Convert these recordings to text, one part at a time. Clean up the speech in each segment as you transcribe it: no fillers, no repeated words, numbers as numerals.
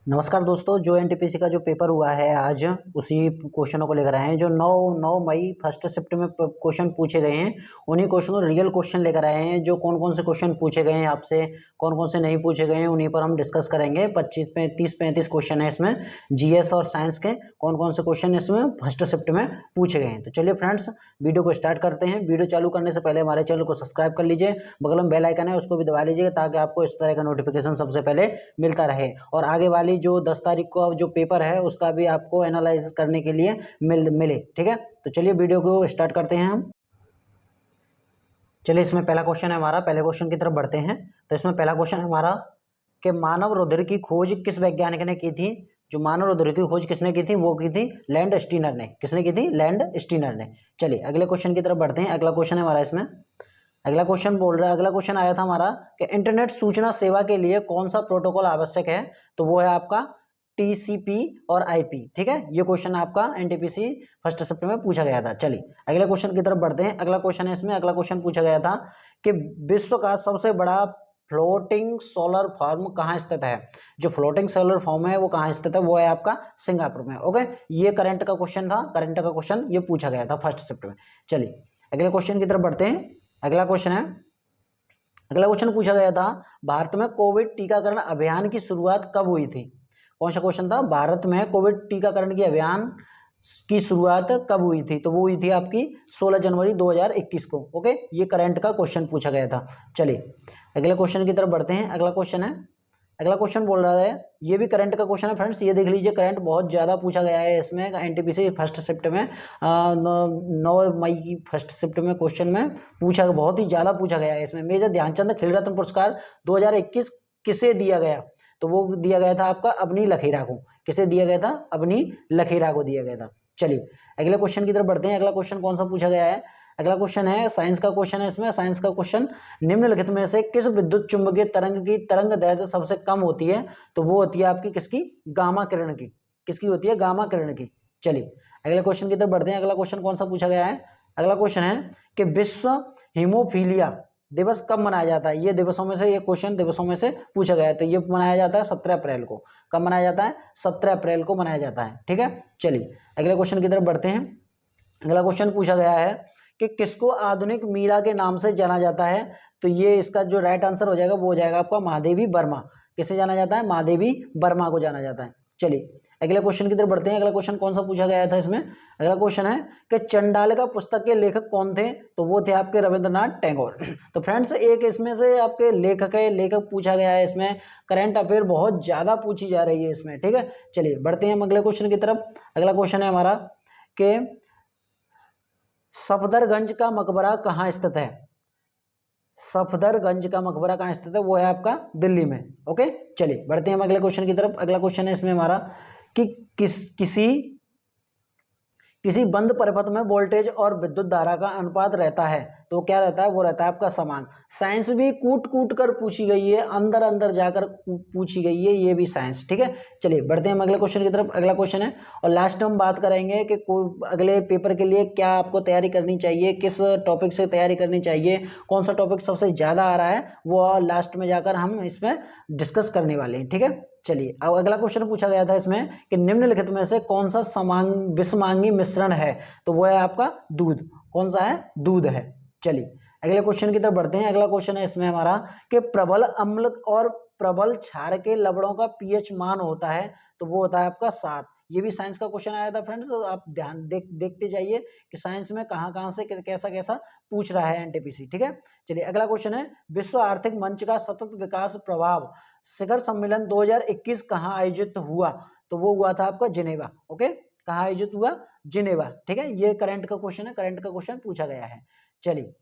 नमस्कार दोस्तों, जो एनटीपीसी का जो पेपर हुआ है आज उसी क्वेश्चनों को लेकर आए हैं। जो 9 मई फर्स्ट शिफ्ट में क्वेश्चन पूछे गए हैं, उन्हीं क्वेश्चनों रियल क्वेश्चन लेकर आए हैं। जो कौन कौन से क्वेश्चन पूछे गए हैं आपसे, कौन कौन से नहीं पूछे गए हैं, उन्हीं पर हम डिस्कस करेंगे। 25-35 क्वेश्चन है इसमें, जीएस और साइंस के कौन कौन से क्वेश्चन इसमें फर्स्ट शिफ्ट में पूछे गए हैं। तो चलिए फ्रेंड्स, वीडियो को स्टार्ट करते हैं। वीडियो चालू करने से पहले हमारे चैनल को सब्सक्राइब कर लीजिए, बगल में बेल आइकन है उसको भी दबा लीजिए ताकि आपको इस तरह का नोटिफिकेशन सबसे पहले मिलता रहे। और आगे वाली जो 10 तारीख को जो पेपर है उसका भी आपको एनालाइसिस करने के लिए मिले। ठीक है, तो चलिए वीडियो को स्टार्ट करते हैं हम। चलिए, इसमें पहला क्वेश्चन है हमारा, पहले क्वेश्चन की तरफ बढ़ते हैं। तो इसमें पहला क्वेश्चन है हमारा कि मानव रुधिर की खोज किस वैज्ञानिक ने की थी। जो मानव रुधिर की खोज किसने की थी, वो की थी लैंड स्टीनर ने। किसने की थी? लैंड स्टीनर ने। चलिए अगले क्वेश्चन की तरफ बढ़ते हैं। अगला क्वेश्चन है हमारा इसमें, अगला क्वेश्चन बोल रहा है, अगला क्वेश्चन आया था हमारा कि इंटरनेट सूचना सेवा के लिए कौन सा प्रोटोकॉल आवश्यक है। तो वो है आपका टीसीपी और आईपी। ठीक है, ये क्वेश्चन आपका एनटीपीसी फर्स्ट शिफ्ट में पूछा गया था। चलिए अगले क्वेश्चन की तरफ बढ़ते हैं। अगला क्वेश्चन है इसमें, अगला क्वेश्चन पूछा गया था कि विश्व का सबसे बड़ा फ्लोटिंग सोलर फार्म कहाँ स्थित है। जो फ्लोटिंग सोलर फार्म है वो कहाँ स्थित है, वो है आपका सिंगापुर में। ओके, ये करंट का क्वेश्चन था, करंट का क्वेश्चन ये पूछा गया था फर्स्ट शिफ्ट में। चलिए अगले क्वेश्चन की तरफ बढ़ते हैं। अगला क्वेश्चन है, अगला क्वेश्चन पूछा गया था भारत में कोविड टीकाकरण अभियान की शुरुआत कब हुई थी। कौन सा क्वेश्चन था? भारत में कोविड टीकाकरण की अभियान की शुरुआत कब हुई थी। तो वो हुई थी आपकी 16 जनवरी 2021 को। ओके, ये करंट का क्वेश्चन पूछा गया था। चलिए अगले क्वेश्चन की तरफ बढ़ते हैं। अगला क्वेश्चन है, अगला क्वेश्चन बोल रहा है, ये भी करंट का क्वेश्चन है फ्रेंड्स। ये देख लीजिए, करंट बहुत ज़्यादा पूछा गया है इसमें एनटीपीसी फर्स्ट शिफ्ट में। 9 मई की फर्स्ट शिफ्ट में क्वेश्चन में पूछा, बहुत ही ज़्यादा पूछा गया है इसमें। मेजर ध्यानचंद खेल रत्न पुरस्कार 2021 किसे दिया गया। तो वो दिया गया था आपका अवनी लखेरा को। किसे दिया गया था? अवनी लखेरा को दिया गया था। चलिए अगले क्वेश्चन की तरफ बढ़ते हैं। अगला क्वेश्चन कौन सा पूछा गया है? अगला क्वेश्चन है साइंस का क्वेश्चन है इसमें। साइंस का क्वेश्चन, निम्नलिखित में से किस विद्युत चुंबकीय तरंग की तरंग दैर्घ्य सबसे कम होती है। तो वो होती है आपकी किसकी? गामा किरण की। किसकी होती है? गामा किरण की। चलिए अगले क्वेश्चन की तरफ बढ़ते हैं। अगला क्वेश्चन कौन सा पूछा गया है? अगला क्वेश्चन है कि विश्व हीमोफीलिया दिवस कब मनाया जाता है। ये दिवसों में से, ये क्वेश्चन दिवसों में से पूछा गया है। तो ये मनाया जाता है 17 अप्रैल को। कब मनाया जाता है? 17 अप्रैल को मनाया जाता है। ठीक है, चलिए अगले क्वेश्चन की तरफ बढ़ते हैं। अगला क्वेश्चन पूछा गया है कि किसको आधुनिक मीरा के नाम से जाना जाता है। तो ये इसका जो राइट आंसर हो जाएगा वो हो जाएगा आपका महादेवी वर्मा। किसे जाना जाता है? महादेवी वर्मा को जाना जाता है। चलिए अगले क्वेश्चन की तरफ बढ़ते हैं। अगला क्वेश्चन कौन सा पूछा गया था इसमें? अगला क्वेश्चन है कि चंडालिका पुस्तक के लेखक कौन थे। तो वो थे आपके रविंद्रनाथ टैगोर। तो फ्रेंड्स, एक इसमें से आपके लेखक है, लेखक पूछा गया है इसमें। करंट अफेयर बहुत ज़्यादा पूछी जा रही है इसमें। ठीक है, चलिए बढ़ते हैं हम अगले क्वेश्चन की तरफ। अगला क्वेश्चन है हमारा कि सफदरगंज का मकबरा कहाँ स्थित है। सफदरगंज का मकबरा कहाँ स्थित है? वो है आपका दिल्ली में। ओके, चलिए बढ़ते हैं हम अगले क्वेश्चन की तरफ। अगला क्वेश्चन है इसमें हमारा कि किसी बंद परिपथ में वोल्टेज और विद्युत धारा का अनुपात रहता है। तो क्या रहता है? वो रहता है आपका समान। साइंस भी कूट कूट कर पूछी गई है, अंदर अंदर जाकर पूछी गई है, ये भी साइंस। ठीक है, चलिए बढ़ते हैं हम अगले क्वेश्चन की तरफ। अगला क्वेश्चन है, और लास्ट हम बात करेंगे कि अगले पेपर के लिए क्या आपको तैयारी करनी चाहिए, किस टॉपिक से तैयारी करनी चाहिए, कौन सा टॉपिक सबसे ज़्यादा आ रहा है, वो लास्ट में जाकर हम इसमें डिस्कस करने वाले हैं। ठीक है, चलिए अब अगला क्वेश्चन पूछा गया था इसमें कि निम्नलिखित में से कौन सा विषमांगी मिश्रण है। तो वो है आपका दूध। कौन सा है? दूध है। चलिए अगले क्वेश्चन की तरफ बढ़ते हैं। अगला क्वेश्चन है इसमें हमारा कि प्रबल अम्ल और प्रबल क्षार के लवणों का पीएच मान होता है। तो वो होता है आपका 7। ये भी साइंस का क्वेश्चन आया था फ्रेंड्स। तो आप ध्यान देखते जाइए कि साइंस में कहाँ कहाँ से कैसा कैसा पूछ रहा है एनटीपीसी। ठीक है, चलिए अगला क्वेश्चन है, विश्व आर्थिक मंच का सतत विकास प्रभाव शिखर सम्मेलन 2021 कहाँ आयोजित हुआ। तो वो हुआ था आपका जिनेवा। ओके, कहाँ आयोजित हुआ? जिनेवा। ठीक है, ये करंट का क्वेश्चन है, करंट का क्वेश्चन पूछा गया है। चलिए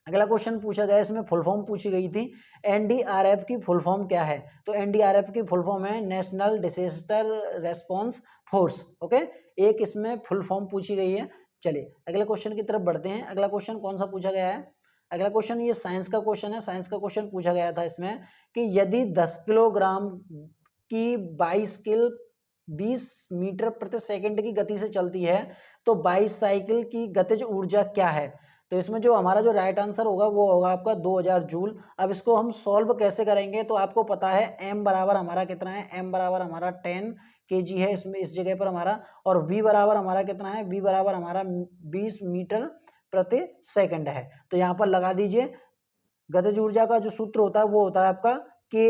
अगला क्वेश्चन पूछा गया, इसमें फुल फॉर्म पूछी गई थी। एनडीआरएफ की फुल फॉर्म क्या है। तो एनडीआरएफ की फुल फॉर्म है national disaster response force. Okay, एक इसमें फुल फॉर्म पूछी गई है। चलिए अगले क्वेश्चन की तरफ बढ़ते हैं। अगला क्वेश्चन कौन सा पूछा गया है? अगला क्वेश्चन ये साइंस का क्वेश्चन है। साइंस का क्वेश्चन पूछा गया था इसमें कि यदि 10 किलोग्राम की बाईसाइकिल 20 मीटर प्रति सेकंड की गति से चलती है तो 22 साइकिल की गतिज ऊर्जा क्या है। तो इसमें जो हमारा जो राइट आंसर होगा वो होगा आपका 2000 जूल। अब इसको हम सॉल्व कैसे करेंगे, तो आपको पता है m बराबर हमारा कितना है, m बराबर हमारा 10 kg है इसमें इस जगह पर हमारा, और v बराबर हमारा कितना है, v बराबर हमारा 20 मीटर प्रति सेकंड है। तो यहाँ पर लगा दीजिए, गतिज ऊर्जा का जो सूत्र होता है वो होता है आपका के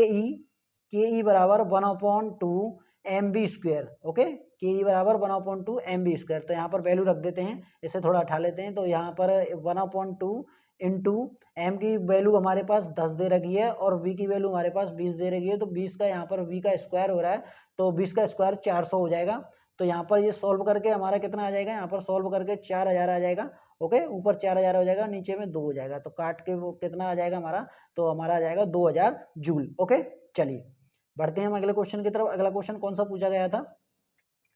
ई बराबर 1/2 mv²। ओके, के ई बराबर 1/2 mv²। तो यहाँ पर वैल्यू रख देते हैं, इसे थोड़ा उठा लेते हैं। तो यहाँ पर 1/2 इंटू एम की वैल्यू हमारे पास 10 दे रखी है और वी की वैल्यू हमारे पास 20 दे रखी है। तो 20 का यहाँ पर वी का स्क्वायर हो रहा है, तो 20 का स्क्वायर 400 हो जाएगा। तो यहाँ पर ये सॉल्व करके हमारा कितना आ जाएगा, यहाँ पर सॉल्व करके 4000 आ जाएगा। ओके, ऊपर 4000 हो जाएगा, नीचे में 2 हो जाएगा, तो काट के वो कितना आ जाएगा हमारा, तो हमारा आ जाएगा 2000 जूल। ओके, चलिए बढ़ते हैं हम अगले क्वेश्चन की तरफ। अगला क्वेश्चन कौन सा पूछा गया था,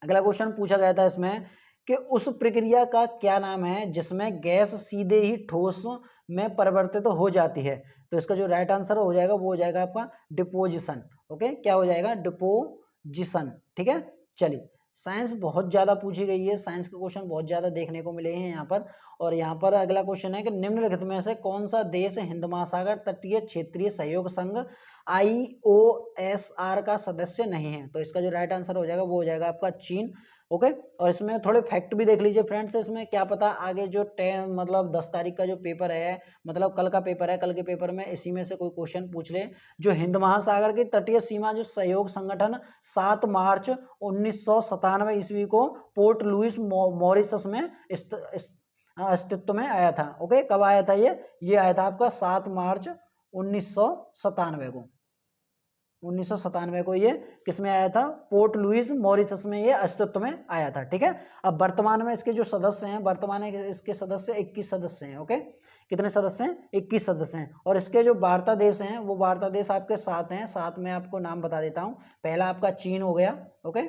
अगला क्वेश्चन पूछा गया था इसमें कि उस प्रक्रिया का क्या नाम है जिसमें गैस सीधे ही ठोस में परिवर्तित हो जाती है। तो इसका जो राइट आंसर हो जाएगा वो हो जाएगा आपका डिपोजिशन। ओके, क्या हो जाएगा, डिपोजिशन। ठीक है, चलिए साइंस बहुत ज़्यादा पूछी गई है, साइंस के क्वेश्चन बहुत ज़्यादा देखने को मिले हैं यहाँ पर। और यहाँ पर अगला क्वेश्चन है कि निम्नलिखित में से कौन सा देश हिंद महासागर तटीय क्षेत्रीय सहयोग संघ IOSR का सदस्य नहीं है। तो इसका जो राइट आंसर हो जाएगा वो हो जाएगा आपका चीन। ओके, और इसमें थोड़े फैक्ट भी देख लीजिए फ्रेंड्स, इसमें क्या पता आगे जो 10 तारीख का जो पेपर है, मतलब कल का पेपर है, कल के पेपर में इसी में से कोई क्वेश्चन पूछ ले। जो हिंद महासागर की तटीय सीमा जो सहयोग संगठन 7 मार्च 1997 ईस्वी को पोर्ट लुइस मॉरिशस में अस्तित्व में आया था। ओके, कब आया था ये आया था आपका 7 मार्च 1997 को। 1997 को ये किस में आया था, पोर्ट लुइस मॉरिशस में ये अस्तित्व में आया था। ठीक है, अब वर्तमान में इसके जो सदस्य हैं, वर्तमान में इसके सदस्य 21 सदस्य हैं। ओके, कितने सदस्य हैं, 21 सदस्य हैं। और इसके जो वार्ता देश हैं वो वार्ता देश आपके 7 हैं। 7 में आपको नाम बता देता हूँ। पहला आपका चीन हो गया। ओके,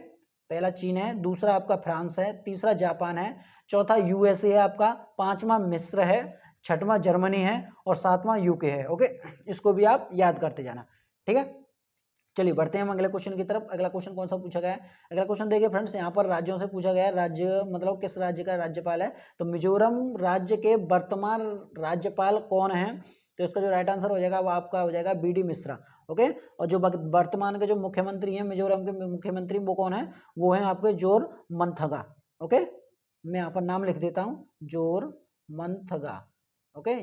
पहला चीन है, दूसरा आपका फ्रांस है, तीसरा जापान है, चौथा USA है आपका, पांचवा मिस्र है, छठवां जर्मनी है और सातवां UK है। ओके, इसको भी आप याद करते जाना। ठीक है, चलिए बढ़ते हैं हम अगले क्वेश्चन की तरफ। अगला क्वेश्चन कौन सा पूछा गया है, अगला क्वेश्चन देखिए फ्रेंड्स, यहाँ पर राज्यों से पूछा गया है। राज्य मतलब किस राज्य का राज्यपाल है, तो मिजोरम राज्य के वर्तमान राज्यपाल कौन है। तो इसका जो राइट आंसर हो जाएगा वो आपका हो जाएगा BD मिश्रा। ओके, और जो वर्तमान के जो मुख्यमंत्री हैं, मिजोरम के मुख्यमंत्री वो कौन है, वो हैं आपके जोरमथंगा। ओके, मैं यहाँ पर नाम लिख देता हूँ, जोरमथंगा। ओके,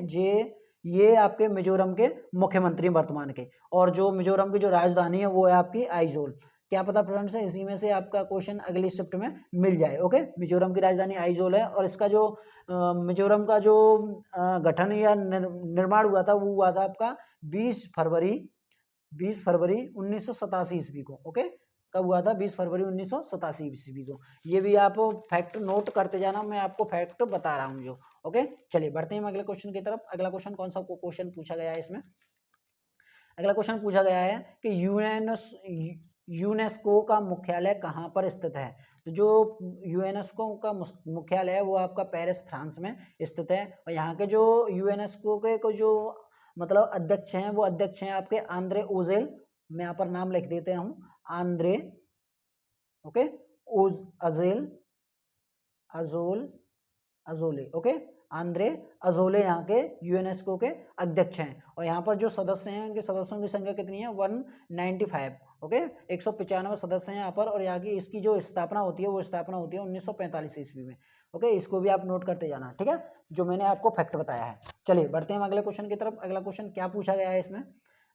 ये आपके मिजोरम के मुख्यमंत्री वर्तमान के। और जो मिजोरम की जो राजधानी है वो है आपकी आइजोल। क्या पता फ्रेंड्स है इसी में से आपका क्वेश्चन अगली शिफ्ट में मिल जाए। ओके, मिजोरम की राजधानी आइजोल है। और इसका जो मिजोरम का जो गठन या निर्माण हुआ था वो हुआ था आपका 20 फरवरी 1987 ईस्वी को। ओके, कब हुआ था, 20 फरवरी 1987 ईस्वी को। ये भी आप फैक्ट नोट करते जाना, मैं आपको फैक्ट बता रहा हूँ जो। ओके, चलिए बढ़ते हैं अगले क्वेश्चन की तरफ। अगला क्वेश्चन कौन सा क्वेश्चन पूछा गया है इसमें, अगला क्वेश्चन पूछा गया है कि यूनेस्को का मुख्यालय कहाँ पर स्थित है। तो जो यूनेस्को का मुख्यालय है वो आपका पेरिस फ्रांस में स्थित है। और यहाँ के जो यूनेस्को के को जो मतलब अध्यक्ष हैं वो अध्यक्ष हैं आपके आंद्रे ओजेल। मैं यहाँ पर नाम लिख देते हूँ, Andre okay Azoulay. Okay, Andre Azoulay यहाँ के यूनेस्को के अध्यक्ष हैं। और यहाँ पर जो सदस्य हैं उनके सदस्यों की संख्या कितनी है, 195। ओके, 195 सदस्य हैं यहाँ पर। और यहाँ की इसकी जो स्थापना होती है वो स्थापना होती है 1945 ईस्वी में। ओके, इसको भी आप नोट करते जाना। ठीक है, जो मैंने आपको फैक्ट बताया है। चलिए बढ़ते हैं हम अगले क्वेश्चन की तरफ। अगला क्वेश्चन क्या पूछा गया है इसमें,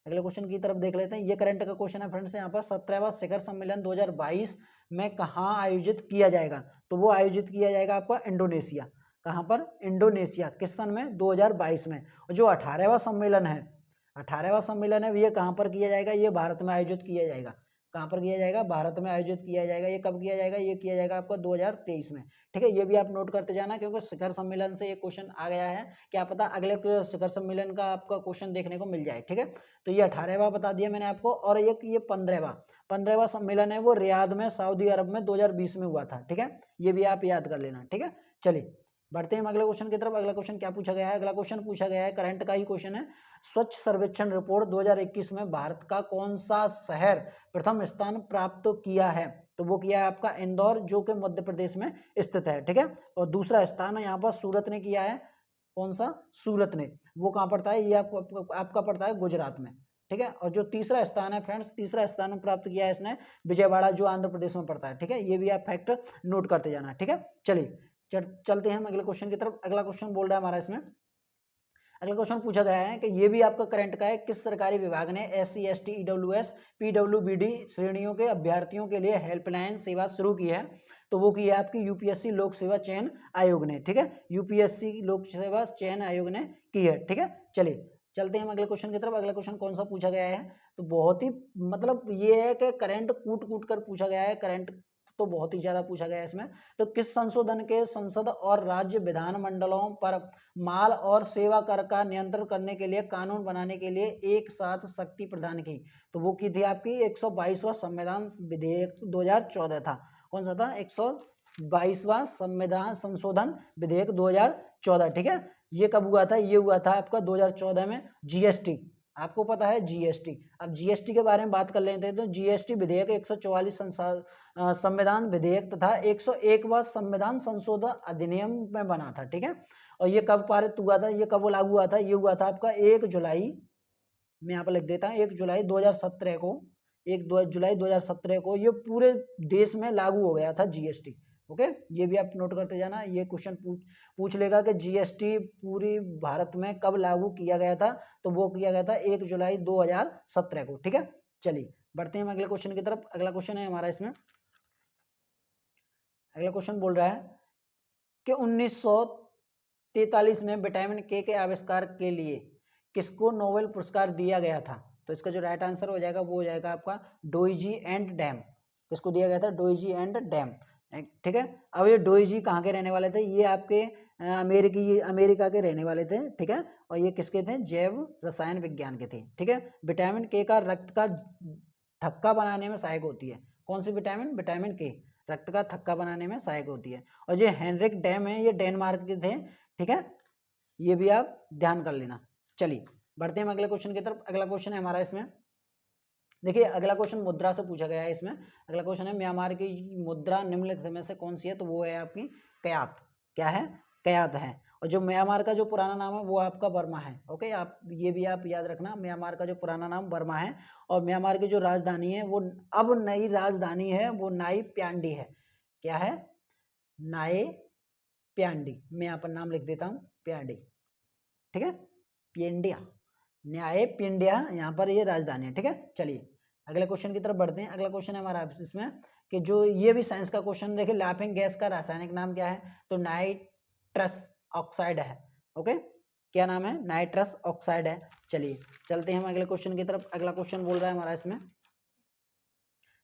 अगले क्वेश्चन की तरफ देख लेते हैं। ये करंट का क्वेश्चन है फ्रेंड्स। यहाँ पर 17वां शिखर सम्मेलन 2022 में कहाँ आयोजित किया जाएगा। तो वो आयोजित किया जाएगा आपका इंडोनेशिया। कहाँ पर, इंडोनेशिया। किस सन में, 2022 में। और जो 18वां सम्मेलन है, 18वां सम्मेलन है, ये कहाँ पर किया जाएगा, ये भारत में आयोजित किया जाएगा। कहाँ पर किया जाएगा, भारत में आयोजित किया जाएगा। ये कब किया जाएगा, ये किया जाएगा आपका 2023 में। ठीक है, ये भी आप नोट करते जाना, क्योंकि शिखर सम्मेलन से ये क्वेश्चन आ गया है। क्या पता अगले शिखर सम्मेलन का आपका क्वेश्चन देखने को मिल जाए। ठीक है, तो ये 18वां बता दिया मैंने आपको। और ये 15वां सम्मेलन है, वो रियाद में सऊदी अरब में 2020 में हुआ था। ठीक है, ये भी आप याद कर लेना। ठीक है, चलिए बढ़ते हैं हम अगले क्वेश्चन की तरफ। अगला क्वेश्चन क्या पूछा गया है, अगला क्वेश्चन पूछा गया है करंट का ही क्वेश्चन है। स्वच्छ सर्वेक्षण रिपोर्ट 2021 में भारत का कौन सा शहर प्रथम स्थान प्राप्त किया है। तो वो किया है आपका इंदौर, जो कि मध्य प्रदेश में स्थित है। ठीक है, और दूसरा स्थान यहाँ पर सूरत ने किया है। कौन सा, सूरत ने। वो कहाँ पड़ता है, ये आपका पड़ता है गुजरात में, ठीक है। और जो तीसरा स्थान है फ्रेंड्स, तीसरा स्थान प्राप्त किया है इसने विजयवाड़ा, जो आंध्र प्रदेश में पड़ता है, ठीक है। ये भी आप फैक्ट नोट करते जाना, ठीक है। चलिए चलते हैं हम अगले क्वेश्चन की तरफ। अगला क्वेश्चन बोल रहा है हमारा इसमें, अगला क्वेश्चन पूछा गया है कि ये भी आपका करंट का है, किस सरकारी विभाग ने SC ST EWS PWBD श्रेणियों के अभ्यर्थियों के लिए हेल्पलाइन सेवा शुरू की है? तो वो की है आपकी UPSC लोक सेवा चयन आयोग ने, ठीक है। UPSC लोक सेवा चयन आयोग ने की है, ठीक है। चलिए चलते हैं हम अगले क्वेश्चन की तरफ। अगला क्वेश्चन कौन सा पूछा गया है, तो बहुत ही मतलब ये है कि करंट कूट कूट कर पूछा गया है, करंट तो बहुत ही ज्यादा पूछा गया है इसमें। तो किस संशोधन के संसद और राज्य विधानमंडलों पर माल और सेवा कर का नियंत्रण करने के लिए कानून बनाने के लिए एक साथ शक्ति प्रदान की? तो वो की थी आपकी 122वां संविधान विधेयक 2014 था। कौन सा था, 122वां संविधान संशोधन विधेयक 2014, ठीक है। ये कब हुआ था, ये हुआ था आपका 2014 में। GST आपको पता है, GST। अब GST के बारे में बात कर लेते हैं। तो GST विधेयक 144 संविधान विधेयक तथा 101वां संविधान संशोधन अधिनियम में बना था, ठीक है। और ये कब पारित हुआ था, ये कब लागू हुआ था, ये हुआ था आपका 1 जुलाई, मैं यहाँ पर लिख देता हूँ 1 जुलाई 2017 को, 1 जुलाई 2017 को ये पूरे देश में लागू हो गया था GST। ओके, ये भी आप नोट करते जाना, ये क्वेश्चन पूछ लेगा कि GST पूरी भारत में कब लागू किया गया था? तो वो किया गया था 1 जुलाई 2017 को, ठीक है। चलिए बढ़ते हैं हम अगले क्वेश्चन की तरफ। अगला क्वेश्चन है हमारा इसमें, अगला क्वेश्चन बोल रहा है कि 1943 में विटामिन के आविष्कार के लिए किसको नोबेल पुरस्कार दिया गया था? तो इसका जो राइट आंसर हो जाएगा वो हो जाएगा आपका डोइजी एंड डैम। किसको दिया गया था? डोइजी एंड डैम, ठीक है। अब ये डोइजी कहाँ के रहने वाले थे? ये आपके अमेरिका के रहने वाले थे, ठीक है। और ये किसके थे? जैव रसायन विज्ञान के थे, ठीक है। विटामिन के का रक्त का थक्का बनाने में सहायक होती है। कौन सी विटामिन? विटामिन के रक्त का थक्का बनाने में सहायक होती है। और जो हेनरिक डैम है ये डेनमार्क के थे, ठीक है। ये भी आप ध्यान कर लेना। चलिए बढ़ते हैं अगले क्वेश्चन की तरफ। अगला क्वेश्चन है हमारा इसमें, देखिए अगला क्वेश्चन मुद्रा से पूछा गया है इसमें। अगला क्वेश्चन है म्यांमार की मुद्रा निम्नलिखित में से कौन सी है? तो वो है आपकी कयात। क्या है? कयात है। और जो म्यांमार का जो पुराना नाम है वो आपका बर्मा है। ओके, आप ये भी आप याद रखना, म्यांमार का जो पुराना नाम बर्मा है। और म्यांमार की जो राजधानी है वो अब नई राजधानी है वो नाई प्यांडी है। क्या है? नाए प्यांडी। मैं यहाँ पर नाम लिख देता हूँ प्यांडी, ठीक है। पिंडिया, न्याय पिंडिया यहाँ पर ये राजधानी है, ठीक है। चलिए अगले क्वेश्चन की तरफ बढ़ते हैं। अगला क्वेश्चन है हमारा इसमें कि जो ये भी साइंस का क्वेश्चन, देखिए लाफिंग गैस का रासायनिक नाम क्या है? तो नाइट्रस ऑक्साइड है। ओके, क्या नाम है? नाइट्रस ऑक्साइड है। चलिए चलते हैं हम अगले क्वेश्चन की तरफ। अगला क्वेश्चन बोल रहा है हमारा इसमें,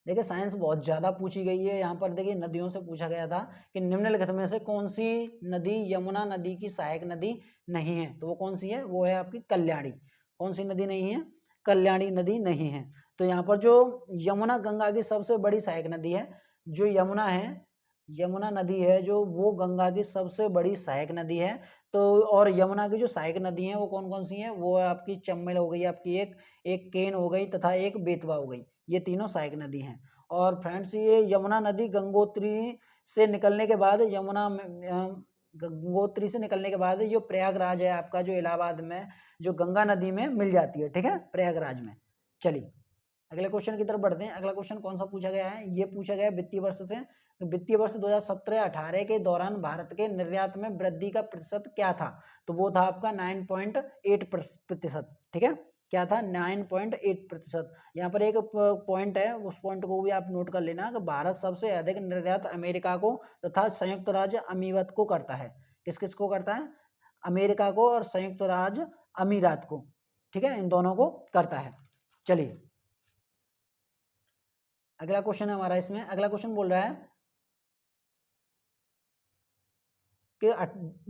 देखिए साइंस बहुत ज़्यादा पूछी गई है यहाँ पर। देखिए नदियों से पूछा गया था कि निम्नलिखित में से कौन सी नदी यमुना नदी की सहायक नदी नहीं है? तो वो कौन सी है? वो है आपकी कल्याणी। कौन सी नदी नहीं है? कल्याणी नदी नहीं है। तो यहाँ पर जो यमुना गंगा की सबसे बड़ी सहायक नदी है, जो यमुना है, यमुना नदी है जो, वो गंगा की सबसे बड़ी सहायक नदी है। तो और यमुना की जो सहायक नदी है वो कौन कौन सी है? वो आपकी चंबल हो गई, आपकी एक केन हो गई तथा एक बेतवा हो गई। ये तीनों सहायक नदी हैं। और फ्रेंड्स ये यमुना नदी गंगोत्री से निकलने के बाद, गंगोत्री से निकलने के बाद जो प्रयागराज है आपका, जो इलाहाबाद में जो गंगा नदी में मिल जाती है, ठीक है, प्रयागराज में। चलिए अगले क्वेश्चन की तरफ बढ़ते हैं। अगला क्वेश्चन कौन सा पूछा गया है? ये पूछा गया वित्तीय वर्ष से, वित्तीय वर्ष 2017-18 के दौरान भारत के निर्यात में वृद्धि का प्रतिशत क्या था? तो वो था आपका 9.8%, ठीक है। क्या था? 9.8%। यहाँ पर एक पॉइंट है, उस पॉइंट को भी आप नोट कर लेना कि भारत सबसे अधिक निर्यात अमेरिका को तथा संयुक्त राज्य अमीरात को करता है। किस किस को करता है? अमेरिका को और संयुक्त राज्य अमीरात को, ठीक है, इन दोनों को करता है। चलिए अगला क्वेश्चन है हमारा इसमें। अगला क्वेश्चन बोल रहा है कि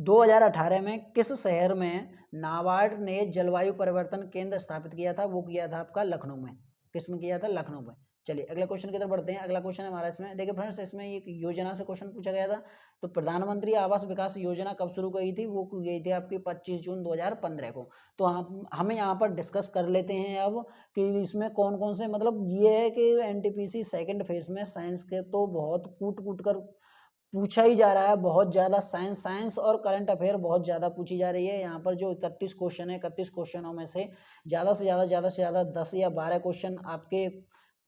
2018 में किस शहर में नाबार्ड ने जलवायु परिवर्तन केंद्र स्थापित किया था? वो किया था आपका लखनऊ में। किस में किया था? लखनऊ में। चलिए अगले क्वेश्चन की तरफ बढ़ते हैं। अगला क्वेश्चन है हमारा इसमें, देखिए फ्रेंड्स इसमें एक योजना से क्वेश्चन पूछा गया था। तो प्रधानमंत्री आवास विकास योजना कब शुरू की थी? वो की गई थी आपकी 25 जून 2015 को। तो हम यहाँ पर डिस्कस कर लेते हैं अब कि इसमें कौन कौन से, मतलब ये है कि NTPC सेकेंड फेज में साइंस के तो बहुत कूट कूट कर पूछा ही जा रहा है बहुत ज़्यादा। साइंस और करंट अफेयर बहुत ज़्यादा पूछी जा रही है। यहाँ पर जो 31 क्वेश्चन है, 31 क्वेश्चनों में से ज़्यादा से ज़्यादा 10 या 12 क्वेश्चन आपके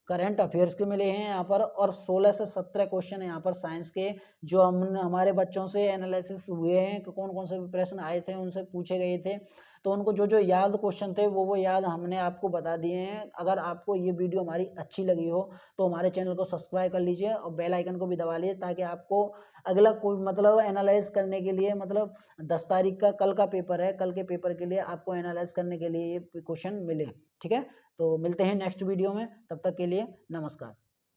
करंट अफेयर्स के मिले हैं यहाँ पर, और 16 से 17 क्वेश्चन यहाँ पर साइंस के जो हमारे बच्चों से एनालिसिस हुए हैं कि कौन कौन से प्रश्न आए थे, उनसे पूछे गए थे। तो उनको जो जो याद क्वेश्चन थे वो याद हमने आपको बता दिए हैं। अगर आपको ये वीडियो हमारी अच्छी लगी हो तो हमारे चैनल को सब्सक्राइब कर लीजिए और बेल आइकन को भी दबा लीजिए, ताकि आपको अगला कोई मतलब एनालाइज करने के लिए, मतलब 10 तारीख का कल का पेपर है, कल के पेपर के लिए आपको एनालाइज करने के लिए ये क्वेश्चन मिले। ठीक है, तो मिलते हैं नेक्स्ट वीडियो में, तब तक के लिए नमस्कार।